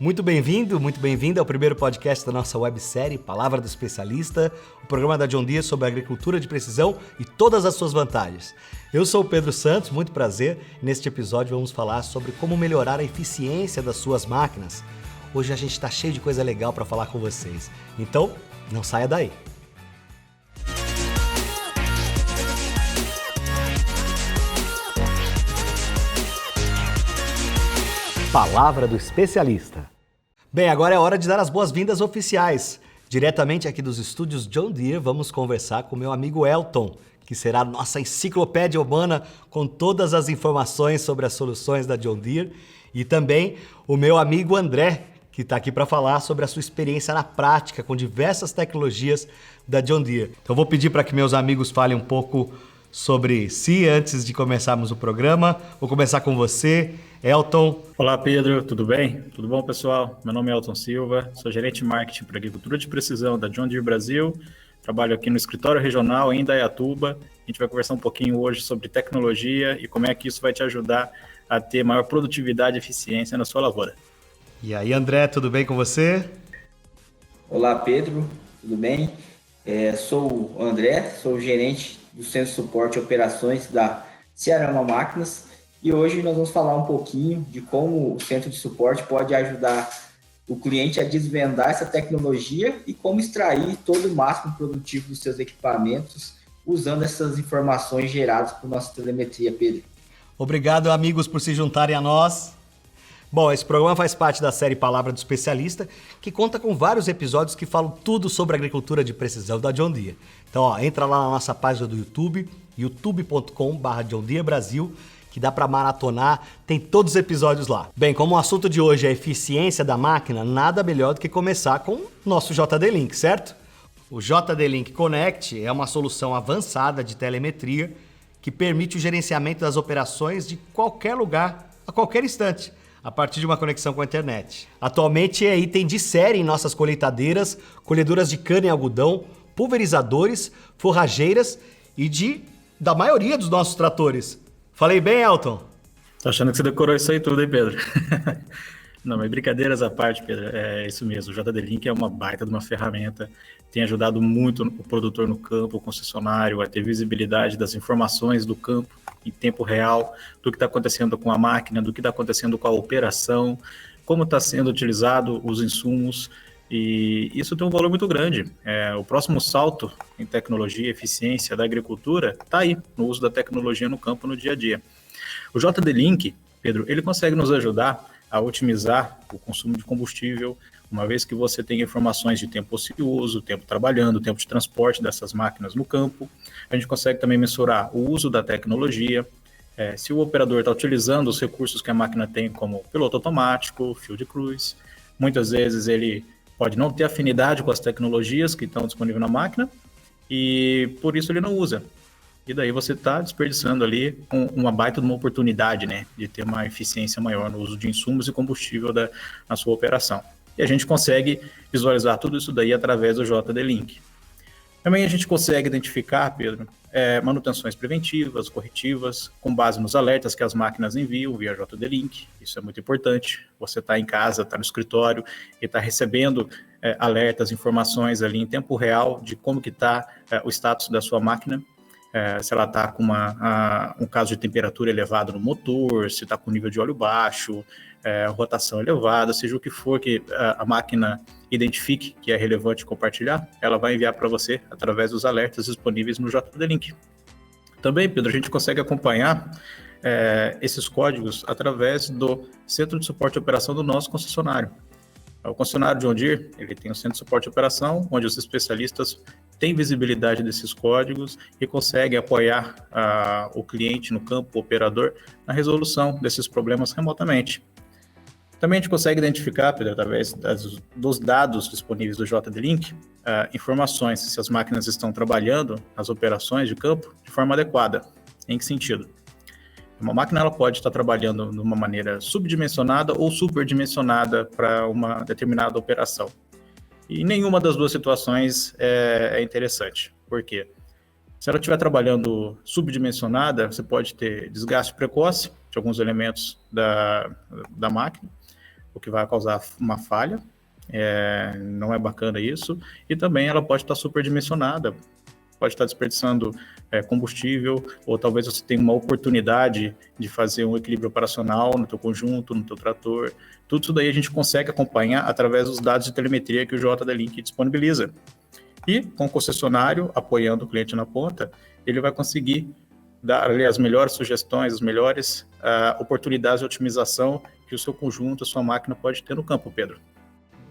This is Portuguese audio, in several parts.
Muito bem-vindo ao primeiro podcast da nossa websérie Palavra do Especialista, o programa da John Deere sobre agricultura de precisão e todas as suas vantagens. Eu sou o Pedro Santos, muito prazer. Neste episódio vamos falar sobre como melhorar a eficiência das suas máquinas. Hoje a gente está cheio de coisa legal para falar com vocês, então não saia daí. Palavra do Especialista. Bem, agora é hora de dar as boas-vindas oficiais. Diretamente aqui dos estúdios John Deere, vamos conversar com meu amigo Elton, que será nossa enciclopédia humana com todas as informações sobre as soluções da John Deere, e também o meu amigo André, que está aqui para falar sobre a sua experiência na prática com diversas tecnologias da John Deere. Então vou pedir para que meus amigos falem um pouco sobre si antes de começarmos o programa. Vou começar com você, Elton. Olá, Pedro, tudo bem? Tudo bom, pessoal? Meu nome é Elton Silva, sou gerente de marketing para agricultura de precisão da John Deere Brasil, trabalho aqui no escritório regional em Indaiatuba. A gente vai conversar um pouquinho hoje sobre tecnologia e como é que isso vai te ajudar a ter maior produtividade e eficiência na sua lavoura. E aí, André, tudo bem com você? Olá, Pedro, tudo bem? Sou o André, sou gerente do Centro de Suporte e Operações da Cearama Máquinas, e hoje nós vamos falar um pouquinho de como o Centro de Suporte pode ajudar o cliente a desvendar essa tecnologia e como extrair todo o máximo produtivo dos seus equipamentos usando essas informações geradas por nossa telemetria, Pedro. Obrigado, amigos, por se juntarem a nós. Bom, esse programa faz parte da série Palavra do Especialista, que conta com vários episódios que falam tudo sobre a agricultura de precisão da John Deere. Então, entra lá na nossa página do YouTube, youtube.com/John Deere Brasil, que dá para maratonar, tem todos os episódios lá. Bem, como o assunto de hoje é a eficiência da máquina, nada melhor do que começar com o nosso JD Link, certo? O JD Link Connect é uma solução avançada de telemetria que permite o gerenciamento das operações de qualquer lugar, a qualquer instante, a partir de uma conexão com a internet. Atualmente é item de série em nossas colheitadeiras, colhedoras de cana e algodão, pulverizadores, forrageiras e da maioria dos nossos tratores. Falei bem, Elton? Tô achando que você decorou isso aí tudo, hein, Pedro? Não, mas brincadeiras à parte, Pedro, é isso mesmo. O JD Link é uma baita de uma ferramenta, tem ajudado muito o produtor no campo, o concessionário, a ter visibilidade das informações do campo em tempo real, do que está acontecendo com a máquina, do que está acontecendo com a operação, como está sendo utilizado os insumos, e isso tem um valor muito grande. O próximo salto em tecnologia e eficiência da agricultura está aí, no uso da tecnologia no campo, no dia a dia. O JD Link, Pedro, ele consegue nos ajudar a otimizar o consumo de combustível, uma vez que você tem informações de tempo ocioso, tempo trabalhando, tempo de transporte dessas máquinas no campo. A gente consegue também mensurar o uso da tecnologia, se o operador está utilizando os recursos que a máquina tem, como piloto automático, field cruise. Muitas vezes ele pode não ter afinidade com as tecnologias que estão disponíveis na máquina e por isso ele não usa. E daí você está desperdiçando ali uma baita de uma oportunidade, né, de ter uma eficiência maior no uso de insumos e combustível na sua operação. E a gente consegue visualizar tudo isso daí através do JD Link. Também a gente consegue identificar, Pedro, manutenções preventivas, corretivas, com base nos alertas que as máquinas enviam via JD Link. Isso é muito importante. Você está em casa, está no escritório e está recebendo alertas, informações ali em tempo real de como que está o status da sua máquina. Se ela está com um caso de temperatura elevada no motor, se está com nível de óleo baixo, rotação elevada, seja o que for que a máquina identifique que é relevante compartilhar, ela vai enviar para você através dos alertas disponíveis no JD Link. Também, Pedro, a gente consegue acompanhar esses códigos através do Centro de Suporte e Operação do nosso concessionário. O concessionário John Deere, ele tem um Centro de Suporte e Operação, onde os especialistas têm visibilidade desses códigos e conseguem apoiar o cliente no campo, o operador, na resolução desses problemas remotamente. Também a gente consegue identificar, Pedro, através dos dados disponíveis do JD Link, informações se as máquinas estão trabalhando nas operações de campo de forma adequada. Em que sentido? Uma máquina ela pode estar trabalhando de uma maneira subdimensionada ou superdimensionada para uma determinada operação. E nenhuma das duas situações é interessante. Por quê? Se ela estiver trabalhando subdimensionada, você pode ter desgaste precoce de alguns elementos da máquina, o que vai causar uma falha. Não é bacana isso. E também ela pode estar superdimensionada, pode estar desperdiçando combustível, ou talvez você tenha uma oportunidade de fazer um equilíbrio operacional no teu conjunto, no teu trator. Tudo isso daí a gente consegue acompanhar através dos dados de telemetria que o JD Link disponibiliza. E com o concessionário apoiando o cliente na ponta, ele vai conseguir dar ali as melhores sugestões, as melhores oportunidades de otimização que o seu conjunto, a sua máquina pode ter no campo, Pedro.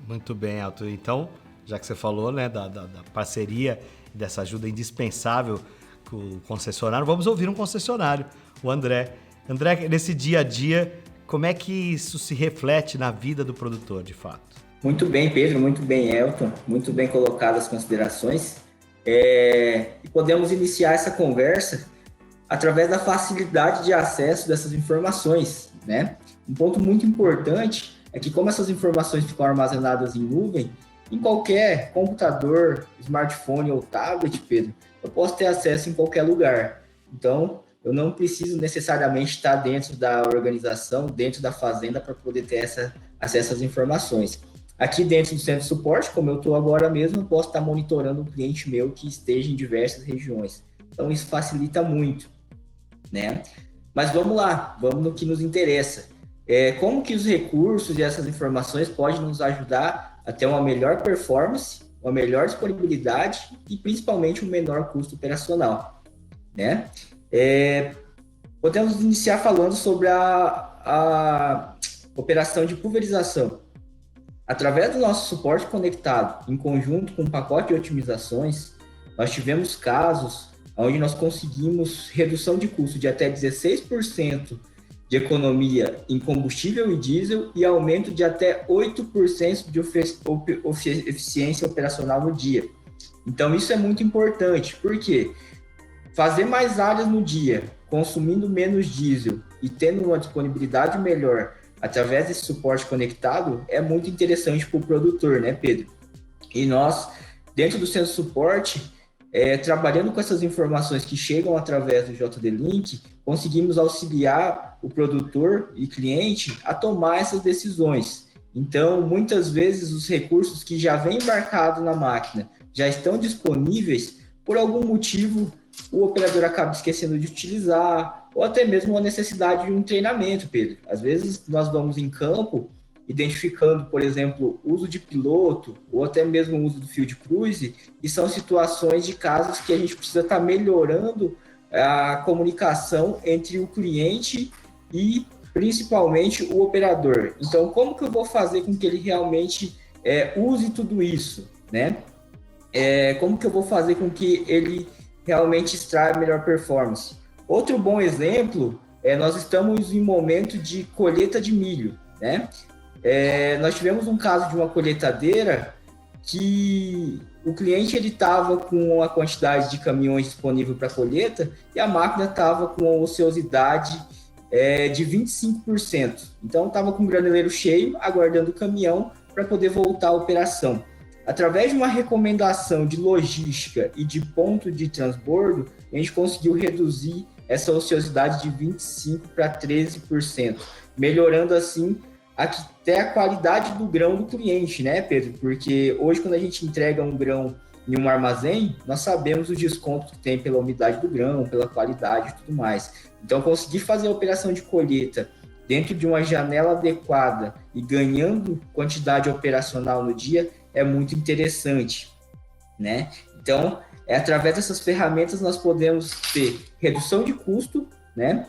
Muito bem, Elton. Então, já que você falou, né, da parceria, dessa ajuda indispensável com o concessionário, vamos ouvir um concessionário, o André. André, nesse dia a dia, como é que isso se reflete na vida do produtor, de fato? Muito bem, Pedro, muito bem, Elton, muito bem colocadas as considerações. E podemos iniciar essa conversa através da facilidade de acesso dessas informações, né? Um ponto muito importante é que, como essas informações ficam armazenadas em nuvem, em qualquer computador, smartphone ou tablet, Pedro, eu posso ter acesso em qualquer lugar. Então, eu não preciso necessariamente estar dentro da organização, dentro da fazenda, para poder ter acesso às informações. Aqui dentro do centro de suporte, como eu estou agora mesmo, eu posso estar monitorando um cliente meu que esteja em diversas regiões. Então, isso facilita muito, né? Mas vamos lá, vamos no que nos interessa. Como que os recursos e essas informações podem nos ajudar a ter uma melhor performance, uma melhor disponibilidade e principalmente um menor custo operacional, né? Podemos iniciar falando sobre a operação de pulverização. Através do nosso suporte conectado, em conjunto com um pacote de otimizações, nós tivemos casos onde nós conseguimos redução de custo de até 16% de economia em combustível e diesel e aumento de até 8% de eficiência operacional no dia. Então, isso é muito importante, porque fazer mais áreas no dia, consumindo menos diesel e tendo uma disponibilidade melhor através desse suporte conectado é muito interessante para o produtor, né, Pedro? E nós, dentro do centro de suporte, trabalhando com essas informações que chegam através do JD Link, conseguimos auxiliar o produtor e cliente a tomar essas decisões. Então, muitas vezes, os recursos que já vêm embarcados na máquina já estão disponíveis, por algum motivo, o operador acaba esquecendo de utilizar, ou até mesmo uma necessidade de um treinamento, Pedro. Às vezes, nós vamos em campo, identificando, por exemplo, uso de piloto, ou até mesmo o uso do field cruise, e são situações de casos que a gente precisa estar melhorando a comunicação entre o cliente e, principalmente, o operador. Então, como que eu vou fazer com que ele realmente use tudo isso, né? Como que eu vou fazer com que ele realmente extraia a melhor performance? Outro bom exemplo nós estamos em momento de colheita de milho, né? Nós tivemos um caso de uma colheitadeira que o cliente estava com a quantidade de caminhões disponível para colheita e a máquina estava com a ociosidade de 25%. Então, estava com o graneleiro cheio, aguardando o caminhão para poder voltar à operação. Através de uma recomendação de logística e de ponto de transbordo, a gente conseguiu reduzir essa ociosidade de 25% para 13%, melhorando assim até a qualidade do grão do cliente, né, Pedro? Porque hoje, quando a gente entrega um grão em um armazém, nós sabemos os descontos que tem pela umidade do grão, pela qualidade e tudo mais. Então, conseguir fazer a operação de colheita dentro de uma janela adequada e ganhando quantidade operacional no dia é muito interessante, né? Então, através dessas ferramentas nós podemos ter redução de custo, né?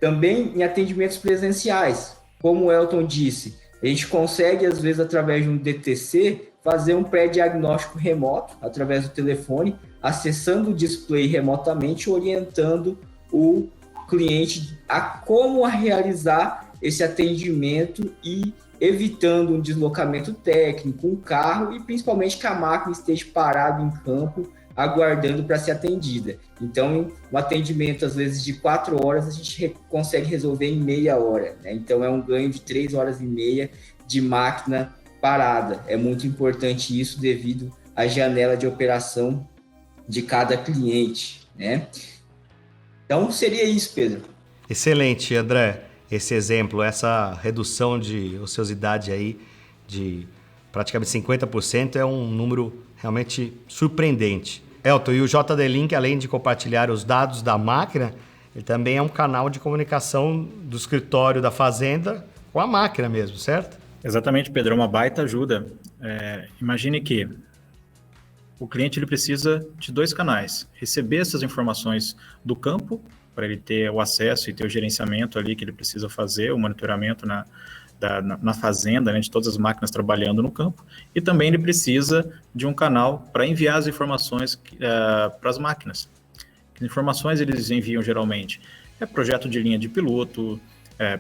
Também em atendimentos presenciais. Como o Elton disse, a gente consegue, às vezes, através de um DTC, fazer um pré-diagnóstico remoto, através do telefone, acessando o display remotamente, orientando o cliente a como realizar esse atendimento e evitando um deslocamento técnico, um carro e principalmente que a máquina esteja parada em campo, aguardando para ser atendida. Então, um atendimento, às vezes, de 4 horas, a gente consegue resolver em meia hora, né? Então, é um ganho de 3 horas e meia de máquina parada. É muito importante isso devido à janela de operação de cada cliente, né? Então, seria isso, Pedro. Excelente, André. esse exemplo, essa redução de ociosidade aí de praticamente 50% é um número realmente surpreendente. Elton, e o JD-Link, além de compartilhar os dados da máquina, ele também é um canal de comunicação do escritório da fazenda com a máquina mesmo, certo? Exatamente, Pedro, é uma baita ajuda. Imagine que o cliente ele precisa de 2 canais: receber essas informações do campo, para ele ter o acesso e ter o gerenciamento ali que ele precisa fazer, o monitoramento na fazenda, né, de todas as máquinas trabalhando no campo, e também ele precisa de um canal para enviar as informações para as máquinas. Que informações eles enviam geralmente? Projeto de linha de piloto,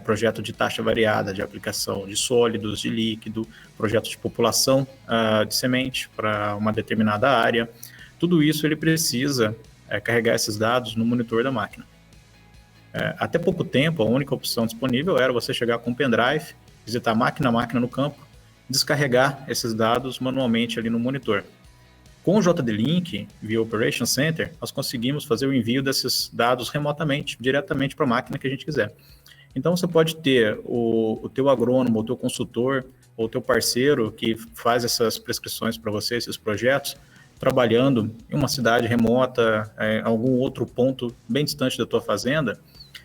projeto de taxa variada de aplicação de sólidos, de líquido, projeto de população de semente para uma determinada área. Tudo isso ele precisa carregar esses dados no monitor da máquina. Até pouco tempo, a única opção disponível era você chegar com um pendrive, visitar a máquina no campo, descarregar esses dados manualmente ali no monitor. Com o JD-Link, via Operation Center, nós conseguimos fazer o envio desses dados remotamente, diretamente para a máquina que a gente quiser. Então, você pode ter o teu agrônomo, o teu consultor, ou o teu parceiro que faz essas prescrições para você, esses projetos, trabalhando em uma cidade remota, em algum outro ponto bem distante da tua fazenda,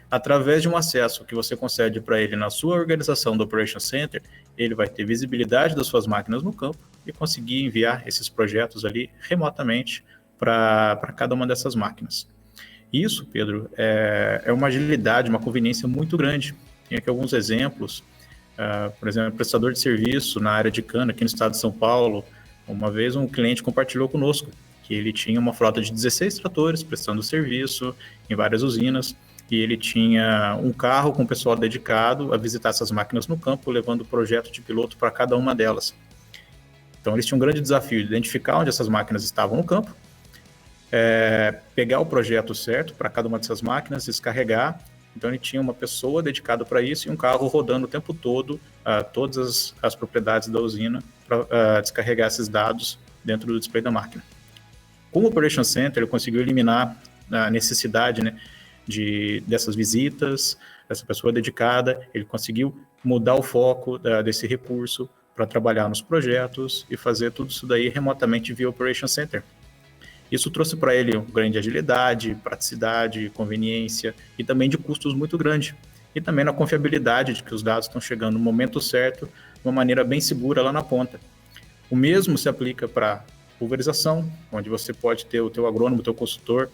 através de um acesso que você concede para ele na sua organização do Operation Center, ele vai ter visibilidade das suas máquinas no campo e conseguir enviar esses projetos ali remotamente para cada uma dessas máquinas. Isso, Pedro, é uma agilidade, uma conveniência muito grande. Tem aqui alguns exemplos. Por exemplo, prestador de serviço na área de cana, aqui no estado de São Paulo. Uma vez um cliente compartilhou conosco que ele tinha uma frota de 16 tratores prestando serviço em várias usinas, e ele tinha um carro com pessoal dedicado a visitar essas máquinas no campo, levando o projeto de piloto para cada uma delas. Então, eles tinham um grande desafio de identificar onde essas máquinas estavam no campo, pegar o projeto certo para cada uma dessas máquinas, descarregar. Então, ele tinha uma pessoa dedicada para isso e um carro rodando o tempo todo todas as propriedades da usina para descarregar esses dados dentro do display da máquina. Com o Operation Center, ele conseguiu eliminar a necessidade, né, dessas visitas, dessa pessoa dedicada. Ele conseguiu mudar o foco desse recurso para trabalhar nos projetos e fazer tudo isso daí remotamente via Operation Center. Isso trouxe para ele grande agilidade, praticidade, conveniência e também de custos muito grande. E também na confiabilidade de que os dados estão chegando no momento certo, de uma maneira bem segura lá na ponta. O mesmo se aplica para pulverização, onde você pode ter o teu agrônomo, o teu consultor,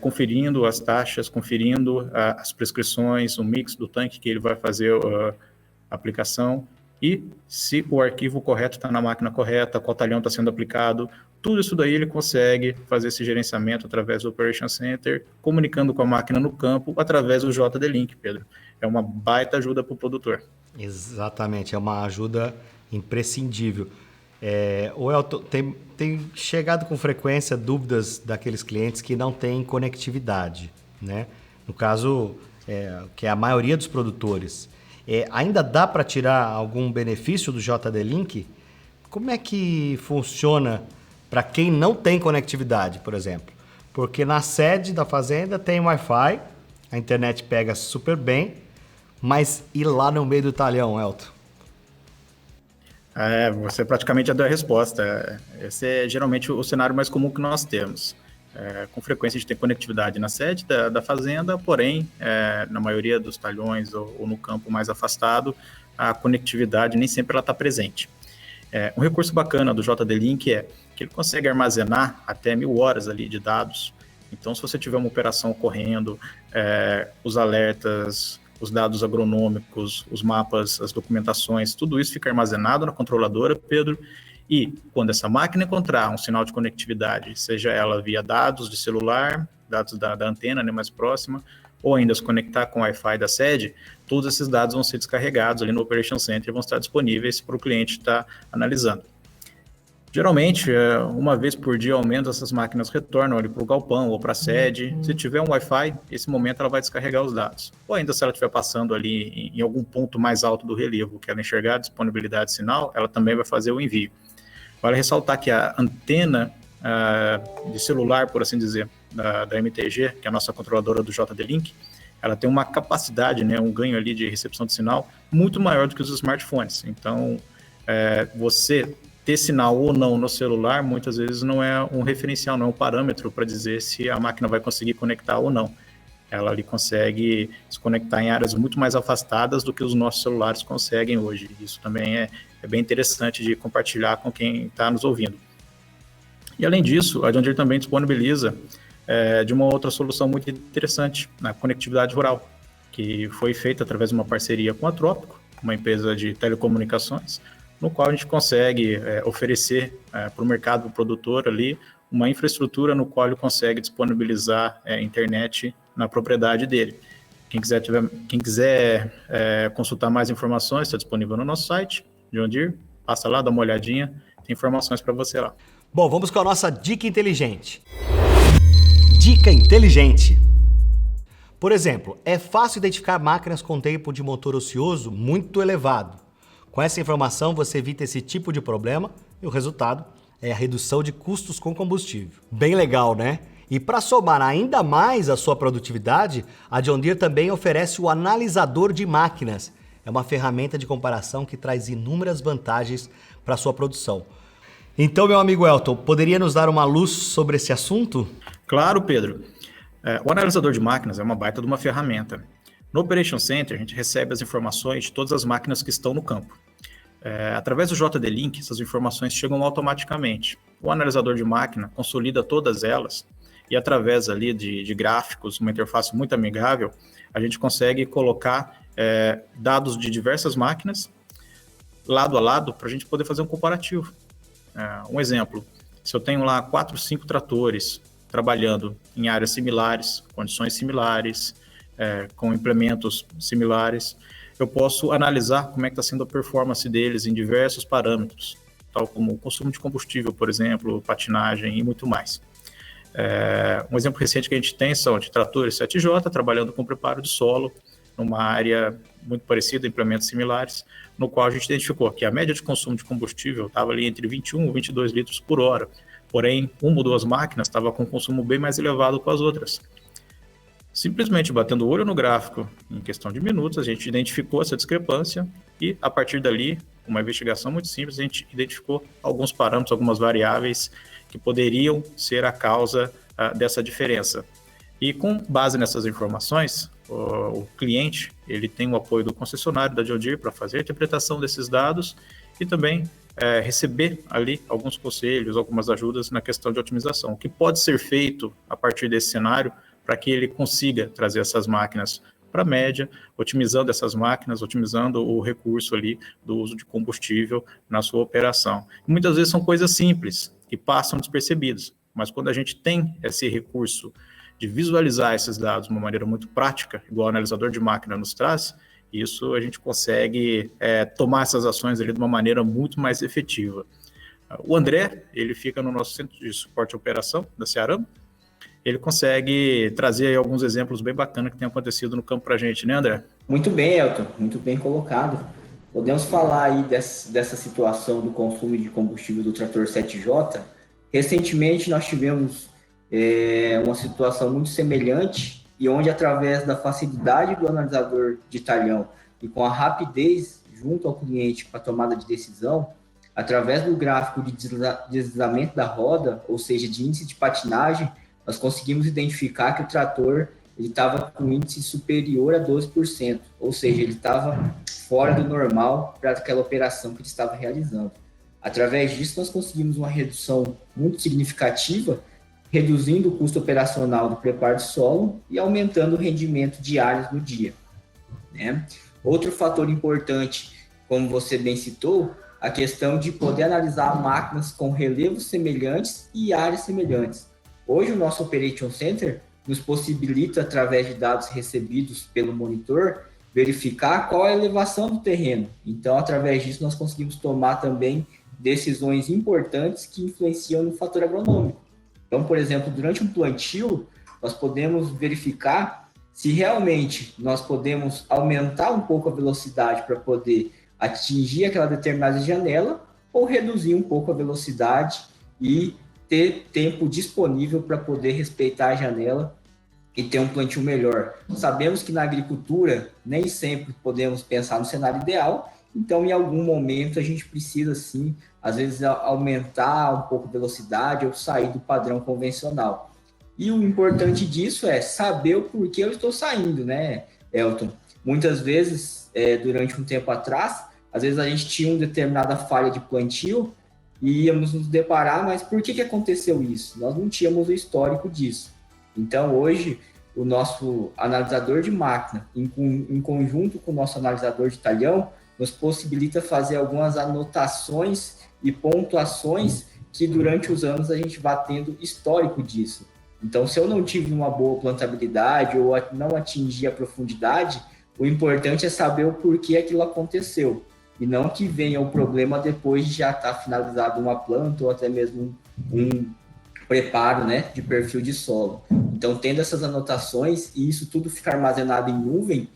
conferindo as taxas, conferindo as prescrições, o mix do tanque que ele vai fazer a aplicação, e se o arquivo correto está na máquina correta, qual talhão está sendo aplicado, tudo isso daí ele consegue fazer esse gerenciamento através do Operation Center, comunicando com a máquina no campo através do JD-Link, Pedro. É uma baita ajuda para o produtor. Exatamente, é uma ajuda imprescindível. O Elton, tem chegado com frequência dúvidas daqueles clientes que não têm conectividade, né? No caso, que é a maioria dos produtores. Ainda dá para tirar algum benefício do JD-Link? Como é que funciona para quem não tem conectividade, por exemplo? Porque na sede da fazenda tem Wi-Fi, a internet pega super bem, mas e lá no meio do talhão, Elton? Você praticamente já deu a resposta. Esse é geralmente o cenário mais comum que nós temos. Com frequência a gente tem conectividade na sede da fazenda, porém, na maioria dos talhões ou no campo mais afastado, a conectividade nem sempre ela está presente. Um recurso bacana do JD-Link é que ele consegue armazenar até 1000 horas ali de dados. Então, se você tiver uma operação ocorrendo, os alertas, os dados agronômicos, os mapas, as documentações, tudo isso fica armazenado na controladora, Pedro, e quando essa máquina encontrar um sinal de conectividade, seja ela via dados de celular, dados da antena, né, mais próxima, ou ainda se conectar com o Wi-Fi da sede, todos esses dados vão ser descarregados ali no Operation Center e vão estar disponíveis para o cliente estar analisando. Geralmente, uma vez por dia, ao menos, essas máquinas retornam ali para o galpão ou para a sede. Se tiver um Wi-Fi, nesse momento ela vai descarregar os dados. Ou ainda se ela estiver passando ali em algum ponto mais alto do relevo, que ela enxergar a disponibilidade de sinal, ela também vai fazer o envio. Vale ressaltar que a antena de celular, por assim dizer, da MTG, que é a nossa controladora do JD-Link, ela tem uma capacidade, né, um ganho ali de recepção de sinal muito maior do que os smartphones. Então, você ter sinal ou não no celular, muitas vezes não é um referencial, não é um parâmetro para dizer se a máquina vai conseguir conectar ou não. Ela ali consegue se conectar em áreas muito mais afastadas do que os nossos celulares conseguem hoje. Isso também é bem interessante de compartilhar com quem está nos ouvindo. E além disso, a John Deere também disponibiliza de uma outra solução muito interessante, na conectividade rural, que foi feita através de uma parceria com a Trópico, uma empresa de telecomunicações, no qual a gente consegue oferecer para o mercado produtor ali uma infraestrutura no qual ele consegue disponibilizar internet na propriedade dele. Quem quiser consultar mais informações, está disponível no nosso site, John Deere, passa lá, dá uma olhadinha, tem informações para você lá. Bom, vamos com a nossa dica inteligente. Dica inteligente. Por exemplo, é fácil identificar máquinas com tempo de motor ocioso muito elevado. Com essa informação, você evita esse tipo de problema e o resultado é a redução de custos com combustível. Bem legal, né? E para somar ainda mais a sua produtividade, a John Deere também oferece o analisador de máquinas. É uma ferramenta de comparação que traz inúmeras vantagens para a sua produção. Então, meu amigo Elton, poderia nos dar uma luz sobre esse assunto? Claro, Pedro. O analisador de máquinas é uma baita de uma ferramenta. No Operation Center, a gente recebe as informações de todas as máquinas que estão no campo. Através do JD Link, essas informações chegam automaticamente. O analisador de máquina consolida todas elas e através ali de gráficos, uma interface muito amigável, a gente consegue colocar dados de diversas máquinas lado a lado para a gente poder fazer um comparativo. Um exemplo, se eu tenho lá 4, 5 tratores trabalhando em áreas similares, condições similares, com implementos similares, eu posso analisar como é que está sendo a performance deles em diversos parâmetros, tal como o consumo de combustível, por exemplo, patinagem e muito mais. Um exemplo recente que a gente tem são de tratores 7J trabalhando com preparo de solo, numa área muito parecida, implementos similares, no qual a gente identificou que a média de consumo de combustível estava ali entre 21 e 22 litros por hora, porém, uma ou duas máquinas estavam com um consumo bem mais elevado que as outras. Simplesmente batendo o olho no gráfico, em questão de minutos, a gente identificou essa discrepância e, a partir dali, uma investigação muito simples, a gente identificou alguns parâmetros, algumas variáveis que poderiam ser a causa dessa diferença. E com base nessas informações, o cliente ele tem o apoio do concessionário da John Deere para fazer a interpretação desses dados e também receber ali alguns conselhos, algumas ajudas na questão de otimização. O que pode ser feito a partir desse cenário para que ele consiga trazer essas máquinas para a média, otimizando essas máquinas, otimizando o recurso ali do uso de combustível na sua operação. E muitas vezes são coisas simples que passam despercebidas, mas quando a gente tem esse recurso de visualizar esses dados de uma maneira muito prática, igual o analisador de máquina nos traz, isso a gente consegue tomar essas ações ali de uma maneira muito mais efetiva. O André, ele fica no nosso centro de suporte à operação da Ceará, ele consegue trazer aí alguns exemplos bem bacanas que tem acontecido no campo para a gente, né, André? Muito bem, Elton, muito bem colocado. Podemos falar aí dessa situação do consumo de combustível do trator 7J. Recentemente nós tivemos uma situação muito semelhante e onde, através da facilidade do analisador de talhão e com a rapidez junto ao cliente para a tomada de decisão, através do gráfico de deslizamento da roda, ou seja, de índice de patinagem, nós conseguimos identificar que o trator estava com índice superior a 12%, ou seja, ele estava fora do normal para aquela operação que ele estava realizando. Através disso, nós conseguimos uma redução muito significativa, reduzindo o custo operacional do preparo de solo e aumentando o rendimento diário no dia, né? Outro fator importante, como você bem citou, a questão de poder analisar máquinas com relevos semelhantes e áreas semelhantes. Hoje, o nosso Operation Center nos possibilita, através de dados recebidos pelo monitor, verificar qual é a elevação do terreno. Então, através disso, nós conseguimos tomar também decisões importantes que influenciam no fator agronômico. Então, por exemplo, durante um plantio, nós podemos verificar se realmente nós podemos aumentar um pouco a velocidade para poder atingir aquela determinada janela ou reduzir um pouco a velocidade e ter tempo disponível para poder respeitar a janela e ter um plantio melhor. Sabemos que na agricultura nem sempre podemos pensar no cenário ideal, então em algum momento a gente precisa sim, às vezes aumentar um pouco a velocidade ou sair do padrão convencional. E o importante disso é saber o porquê eu estou saindo, né, Elton? Muitas vezes, durante um tempo atrás, às vezes a gente tinha uma determinada falha de plantio e íamos nos deparar, mas por que aconteceu isso? Nós não tínhamos o histórico disso. Então, hoje, o nosso analisador de máquina, em conjunto com o nosso analisador de talhão, nos possibilita fazer algumas anotações e pontuações que durante os anos a gente vai tendo histórico disso. Então, se eu não tive uma boa plantabilidade ou não atingi a profundidade, o importante é saber o porquê aquilo aconteceu. E não que venha o problema depois de já estar finalizado uma planta ou até mesmo um preparo, né, de perfil de solo. Então, tendo essas anotações e isso tudo ficar armazenado em nuvem,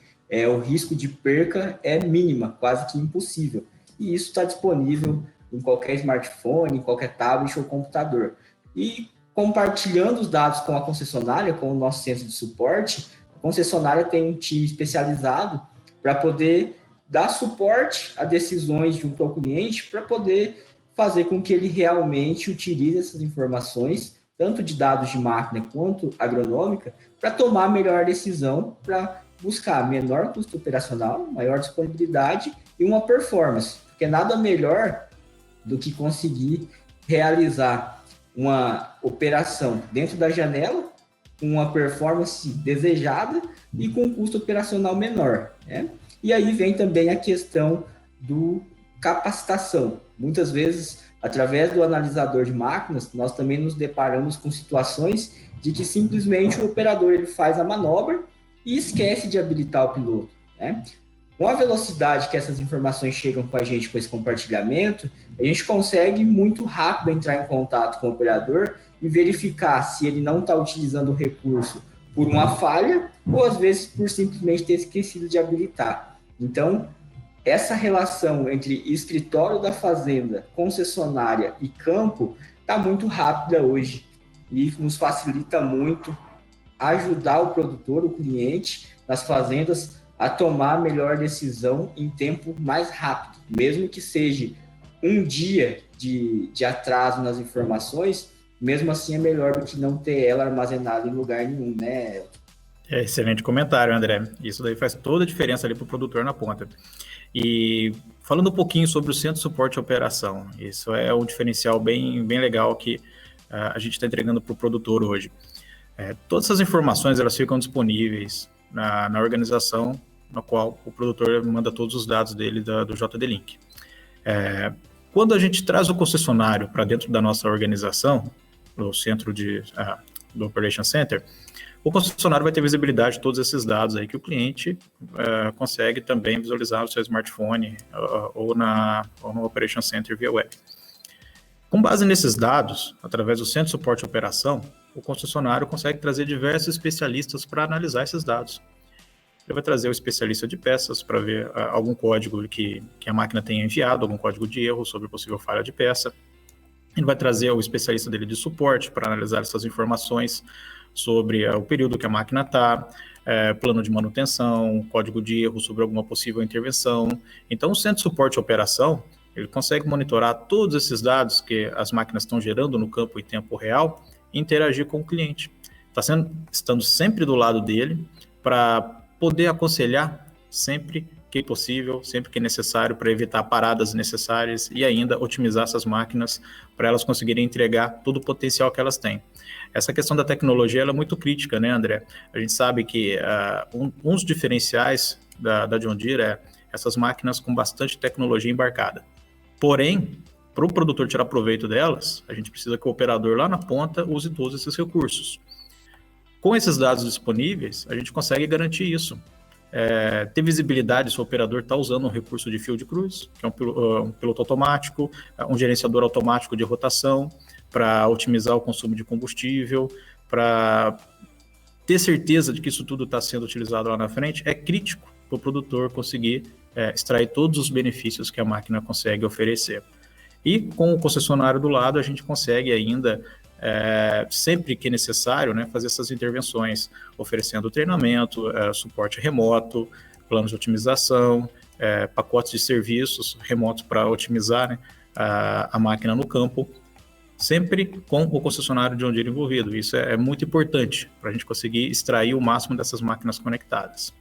o risco de perca é mínima, quase que impossível. E isso está disponível em qualquer smartphone, em qualquer tablet ou computador. E compartilhando os dados com a concessionária, com o nosso centro de suporte, a concessionária tem um time especializado para poder dar suporte a decisões junto ao cliente, para poder fazer com que ele realmente utilize essas informações, tanto de dados de máquina quanto agronômica, para tomar a melhor decisão, para buscar menor custo operacional, maior disponibilidade e uma performance, porque nada melhor do que conseguir realizar uma operação dentro da janela, com uma performance desejada e com um custo operacional menor, né? E aí vem também a questão do capacitação. Muitas vezes, através do analisador de máquinas, nós também nos deparamos com situações de que simplesmente o operador ele faz a manobra e esquece de habilitar o piloto, né? Com a velocidade que essas informações chegam com a gente com esse compartilhamento, a gente consegue muito rápido entrar em contato com o operador e verificar se ele não está utilizando o recurso por uma falha ou às vezes por simplesmente ter esquecido de habilitar. Então, essa relação entre escritório da fazenda, concessionária e campo está muito rápida hoje e nos facilita muito ajudar o produtor, o cliente, nas fazendas a tomar a melhor decisão em tempo mais rápido, mesmo que seja um dia de atraso nas informações, mesmo assim é melhor do que não ter ela armazenada em lugar nenhum, né? Excelente comentário, André. Isso daí faz toda a diferença ali para o produtor na ponta. E falando um pouquinho sobre o centro de suporte à operação, isso é um diferencial bem legal que a gente está entregando para o produtor hoje. Todas essas informações elas ficam disponíveis na organização na qual o produtor manda todos os dados dele do JD Link. Quando a gente traz o concessionário para dentro da nossa organização, no centro do Operation Center, o concessionário vai ter visibilidade de todos esses dados aí que o cliente consegue também visualizar no seu smartphone ou no Operation Center via web. Com base nesses dados, através do Centro de Suporte à Operação, o concessionário consegue trazer diversos especialistas para analisar esses dados. Ele vai trazer o especialista de peças para ver algum código que a máquina tenha enviado, algum código de erro sobre possível falha de peça. Ele vai trazer o especialista dele de suporte para analisar essas informações sobre o período que a máquina está, plano de manutenção, código de erro sobre alguma possível intervenção. Então, o Centro de Suporte à Operação, ele consegue monitorar todos esses dados que as máquinas estão gerando no campo em tempo real e interagir com o cliente. Estando sempre do lado dele para poder aconselhar sempre que possível, sempre que necessário, para evitar paradas necessárias e ainda otimizar essas máquinas para elas conseguirem entregar todo o potencial que elas têm. Essa questão da tecnologia ela é muito crítica, né, André? A gente sabe que um dos diferenciais da John Deere essas máquinas com bastante tecnologia embarcada. Porém, para o produtor tirar proveito delas, a gente precisa que o operador lá na ponta use todos esses recursos. Com esses dados disponíveis, a gente consegue garantir isso. Ter visibilidade se o operador está usando um recurso de field cruise, que é um piloto automático, um gerenciador automático de rotação, para otimizar o consumo de combustível, para ter certeza de que isso tudo está sendo utilizado lá na frente, é crítico para o produtor conseguir extrair todos os benefícios que a máquina consegue oferecer. E com o concessionário do lado, a gente consegue ainda sempre que necessário, né, fazer essas intervenções, oferecendo treinamento, suporte remoto, planos de otimização, pacotes de serviços remotos para otimizar, né, a máquina no campo, sempre com o concessionário de John Deere envolvido. Isso é muito importante para a gente conseguir extrair o máximo dessas máquinas conectadas.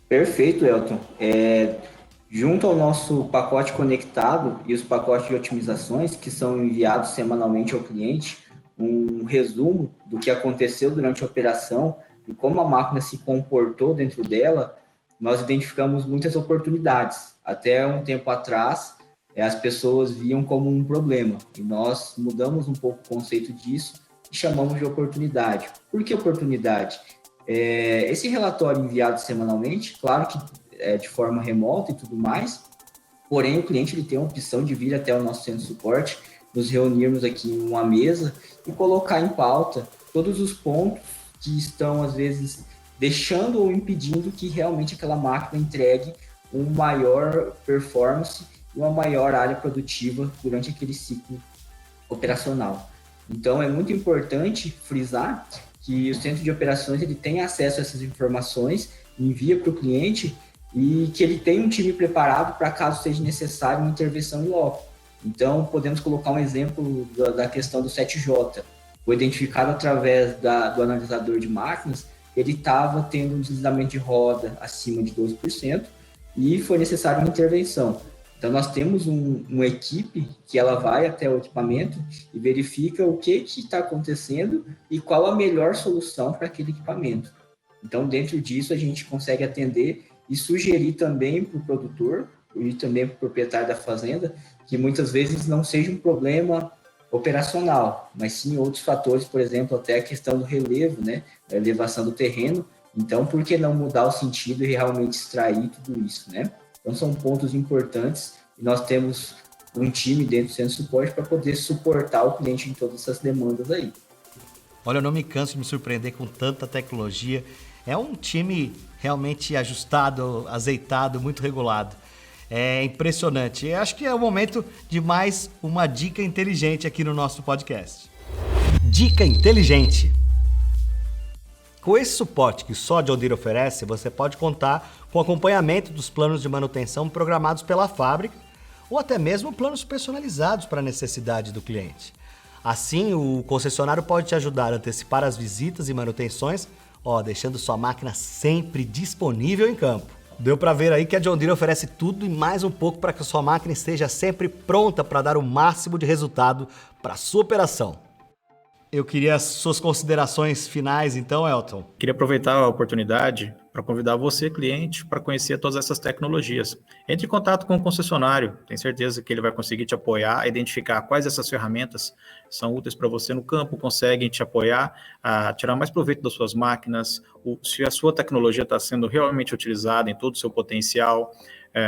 Perfeito, Elton. Junto ao nosso pacote conectado e os pacotes de otimizações que são enviados semanalmente ao cliente, um resumo do que aconteceu durante a operação e como a máquina se comportou dentro dela, nós identificamos muitas oportunidades. Até um tempo atrás, as pessoas viam como um problema e nós mudamos um pouco o conceito disso e chamamos de oportunidade. Por que oportunidade? Esse relatório enviado semanalmente, claro que de forma remota e tudo mais, porém o cliente ele tem a opção de vir até o nosso centro de suporte, nos reunirmos aqui em uma mesa e colocar em pauta todos os pontos que estão, às vezes, deixando ou impedindo que realmente aquela máquina entregue uma maior performance e uma maior área produtiva durante aquele ciclo operacional. Então, é muito importante frisar que o centro de operações ele tem acesso a essas informações, envia para o cliente e que ele tem um time preparado para caso seja necessário uma intervenção em loco. Então, podemos colocar um exemplo da questão do 7J. Foi identificado através do analisador de máquinas, ele estava tendo um deslizamento de roda acima de 12% e foi necessária uma intervenção. Então, nós temos uma equipe que ela vai até o equipamento e verifica o que está acontecendo e qual a melhor solução para aquele equipamento. Então, dentro disso, a gente consegue atender e sugerir também para o produtor e também para o proprietário da fazenda que muitas vezes não seja um problema operacional, mas sim outros fatores, por exemplo, até a questão do relevo, né, a elevação do terreno. Então, por que não mudar o sentido e realmente extrair tudo isso, né? Então, são pontos importantes e nós temos um time dentro do centro de suporte para poder suportar o cliente em todas essas demandas aí. Olha, eu não me canso de me surpreender com tanta tecnologia. É um time realmente ajustado, azeitado, muito regulado. É impressionante. Eu acho que é o momento de mais uma dica inteligente aqui no nosso podcast. Dica inteligente. Com esse suporte que só a John Deere oferece, você pode contar com acompanhamento dos planos de manutenção programados pela fábrica ou até mesmo planos personalizados para a necessidade do cliente. Assim, o concessionário pode te ajudar a antecipar as visitas e manutenções, deixando sua máquina sempre disponível em campo. Deu para ver aí que a John Deere oferece tudo e mais um pouco para que a sua máquina esteja sempre pronta para dar o máximo de resultado para a sua operação. Eu queria as suas considerações finais, então, Elton. Queria aproveitar a oportunidade para convidar você, cliente, para conhecer todas essas tecnologias. Entre em contato com o concessionário, tenho certeza que ele vai conseguir te apoiar a identificar quais dessas ferramentas são úteis para você no campo, conseguem te apoiar a tirar mais proveito das suas máquinas, se a sua tecnologia está sendo realmente utilizada em todo o seu potencial.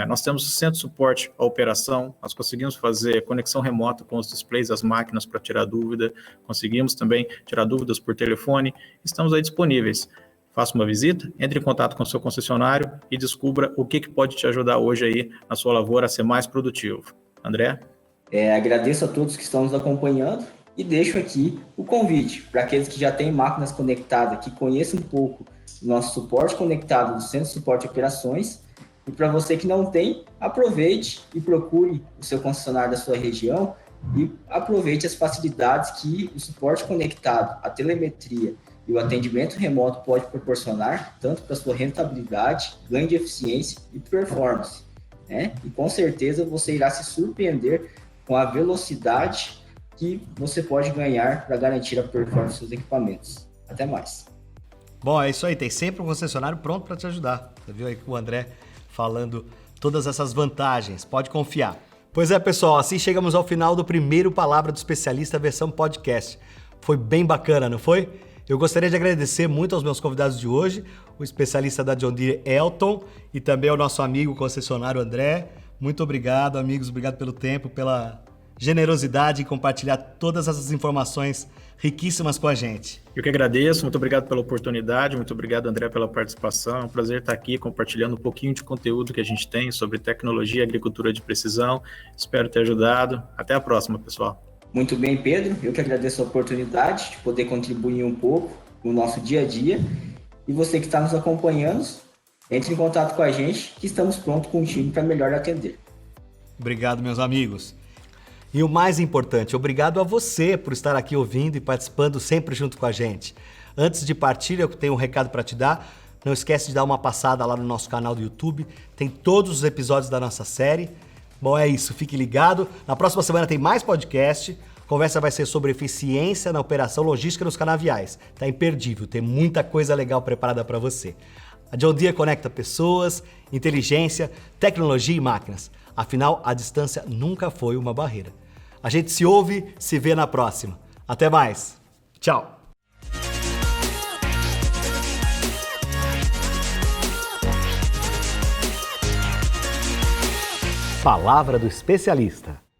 Nós temos o centro de suporte à operação, nós conseguimos fazer conexão remota com os displays das máquinas para tirar dúvida, conseguimos também tirar dúvidas por telefone, estamos aí disponíveis. Faça uma visita, entre em contato com o seu concessionário e descubra o que pode te ajudar hoje aí na sua lavoura a ser mais produtivo. André? Agradeço a todos que estão nos acompanhando e deixo aqui o convite para aqueles que já têm máquinas conectadas, que conheçam um pouco do nosso suporte conectado do Centro de Suporte de Operações. E para você que não tem, aproveite e procure o seu concessionário da sua região e aproveite as facilidades que o suporte conectado, a telemetria e o atendimento remoto pode proporcionar, tanto para sua rentabilidade, ganho de eficiência e performance, né? E com certeza você irá se surpreender com a velocidade que você pode ganhar para garantir a performance dos seus equipamentos. Até mais. Bom, é isso aí, tem sempre um concessionário pronto para te ajudar. Você viu aí com o André falando todas essas vantagens, pode confiar. Pois é, pessoal, assim chegamos ao final do primeiro Palavra do Especialista versão podcast. Foi bem bacana, não foi? Eu gostaria de agradecer muito aos meus convidados de hoje, o especialista da John Deere, Elton, e também ao nosso amigo concessionário André. Muito obrigado, amigos, obrigado pelo tempo, pela generosidade em compartilhar todas essas informações riquíssimas com a gente. Eu que agradeço, muito obrigado pela oportunidade, muito obrigado, André, pela participação. É um prazer estar aqui compartilhando um pouquinho de conteúdo que a gente tem sobre tecnologia e agricultura de precisão. Espero ter ajudado. Até a próxima, pessoal. Muito bem, Pedro. Eu que agradeço a oportunidade de poder contribuir um pouco no nosso dia a dia. E você que está nos acompanhando, entre em contato com a gente, que estamos prontos com um time para melhor atender. Obrigado, meus amigos. E o mais importante, obrigado a você por estar aqui ouvindo e participando sempre junto com a gente. Antes de partir, eu tenho um recado para te dar. Não esquece de dar uma passada lá no nosso canal do YouTube. Tem todos os episódios da nossa série. Bom, é isso. Fique ligado. Na próxima semana tem mais podcast. A conversa vai ser sobre eficiência na operação logística nos canaviais. Tá imperdível. Tem muita coisa legal preparada para você. A John Deere conecta pessoas, inteligência, tecnologia e máquinas. Afinal, a distância nunca foi uma barreira. A gente se ouve, se vê na próxima. Até mais. Tchau. Palavra do especialista.